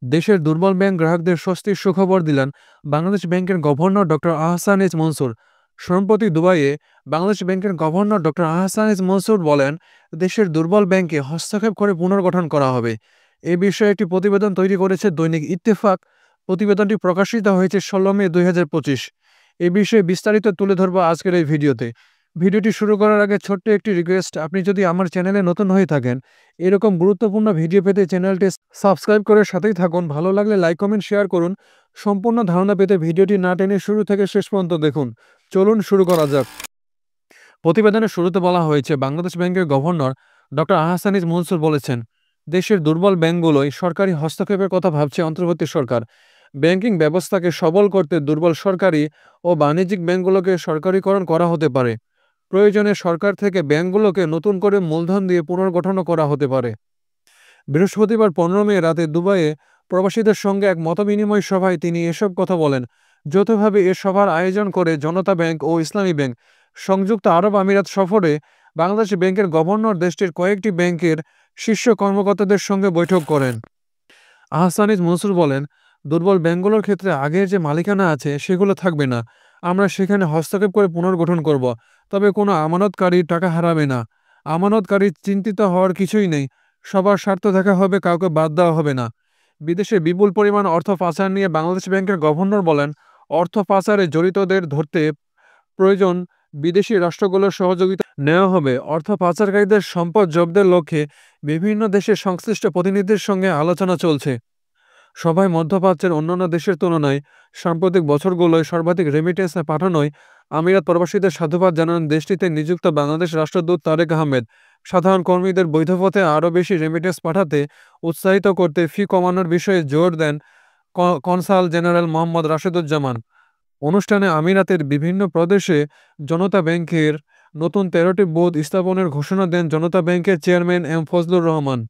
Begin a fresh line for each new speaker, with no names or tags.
দেশের দুর্বল ব্যাংক গ্রাহকদের স্বস্তির সুখবর দিলেন বাংলাদেশ ব্যাংকের governor doctor Ahsan is Mansur. সম্প্রতি দুবাইয়ে বাংলাদেশ ব্যাংকের governor doctor Ahsan is Mansur বলেন, দেশের দুর্বল ব্যাংকে হস্তক্ষেপ করে পুনর্গঠন করা হবে। এ বিষয়ে একটি প্রতিবেদন তৈরি করেছে দৈনিক ইত্তেফাক। প্রতিবেদনটি প্রকাশিত হয়েছে 16 মে 2025। এ বিষয়ে বিস্তারিত তুলে ধরবো আজকের এই ভিডিওতে। ভিডিওটি শুরু করার আগে ছোট্ট একটি রিকোয়েস্ট, আপনি যদি আমার চ্যানেলে নতুন হয়ে থাকেন, এরকম গুরুত্বপূর্ণ ভিডিও পেতে চ্যানেলটি সাবস্ক্রাইব করে সাথেই থাকুন। ভালো লাগলে লাইক কমেন্ট শেয়ার করুন। সম্পূর্ণ ধারণা পেতে ভিডিওটি না টেনে শুরু থেকে শেষ পর্যন্ত দেখুন। চলুন শুরু করা যাক। প্রতিবেদনের শুরুতে বলা হয়েছে, বাংলাদেশ ব্যাংকের গভর্নর ডক্টর আহসানিজ মনসুর বলেছেন, দেশের দুর্বল ব্যাংকগুলোই সরকারি হস্তক্ষেপের কথা ভাবছে অন্তর্বর্তী সরকার। ব্যাংকিং ব্যবস্থাকে সবল করতে দুর্বল সরকারি ও বাণিজ্যিক ব্যাংকগুলোকে সরকারিকরণ করা হতে পারে। প্রয়োজনে সরকার থেকে ব্যাংকগুলোকে নতুন করে মূলধন দিয়ে পুনর্গঠনও করা হতে পারে। বৃহস্পতিবার 15 মে রাতে দুবাইয়ে প্রবাসীদের সঙ্গে এক মতবিনিময় সভায় তিনি এসব কথা বলেন। যৌথভাবে এ সভার আয়োজন করে জনতা ব্যাংক ও ইসলামী ব্যাংক। সংযুক্ত আরব আমিরাত সফরে বাংলাদেশ ব্যাংকের গভর্নর দেশটির কয়েকটি ব্যাংকের শীর্ষ কর্মকর্তাদের সঙ্গে বৈঠক করেন। আহসানিজ মনসুর বলেন, দুর্বল ব্যাংকগুলোর ক্ষেত্রে আগের যে মালিকানা আছে সেগুলো থাকবে না। আমরা সেখানে হস্তক্ষেপ করে পুনর্গঠন করব। তবে কোনো আমানতকারী টাকা হারাবে না। আমানতকারী চিন্তিত হওয়ার কিছুই নেই। সবার স্বার্থ দেখা হবে, কাউকে বাদ দেওয়া হবে না। বিদেশে বিপুল পরিমাণ অর্থ পাচার নিয়ে বাংলাদেশ ব্যাংকের গভর্নর বলেন, অর্থ পাচারে জড়িতদের ধরতে প্রয়োজন বিদেশি রাষ্ট্রগুলোর সহযোগিতা নেওয়া হবে। অর্থ পাচারকারীদের সম্পদ জব্দের লক্ষ্যে বিভিন্ন দেশের সংশ্লিষ্ট প্রতিনিধির সঙ্গে আলোচনা চলছে। সভায় মধ্যপ্রাচ্যের অন্যান্য দেশের তুলনায় সাম্প্রতিক বছরগুলোয় সর্বাধিক রেমিটেন্স পাঠানোয় আমিরাত প্রবাসীদের সাধুবাদ জানান দেশটিতে নিযুক্ত বাংলাদেশ রাষ্ট্রদূত তারেক আহমেদ। সাধারণ কর্মীদের বৈধ পথে আরও বেশি রেমিটেন্স পাঠাতে উৎসাহিত করতে ফি কমানোর বিষয়ে জোর দেন কনসাল জেনারেল মোহাম্মদ রাশেদুজ্জামান। অনুষ্ঠানে আমিরাতের বিভিন্ন প্রদেশে জনতা ব্যাংকের নতুন 13টি বুথ স্থাপনের ঘোষণা দেন জনতা ব্যাংকের চেয়ারম্যান এম ফজলুর রহমান।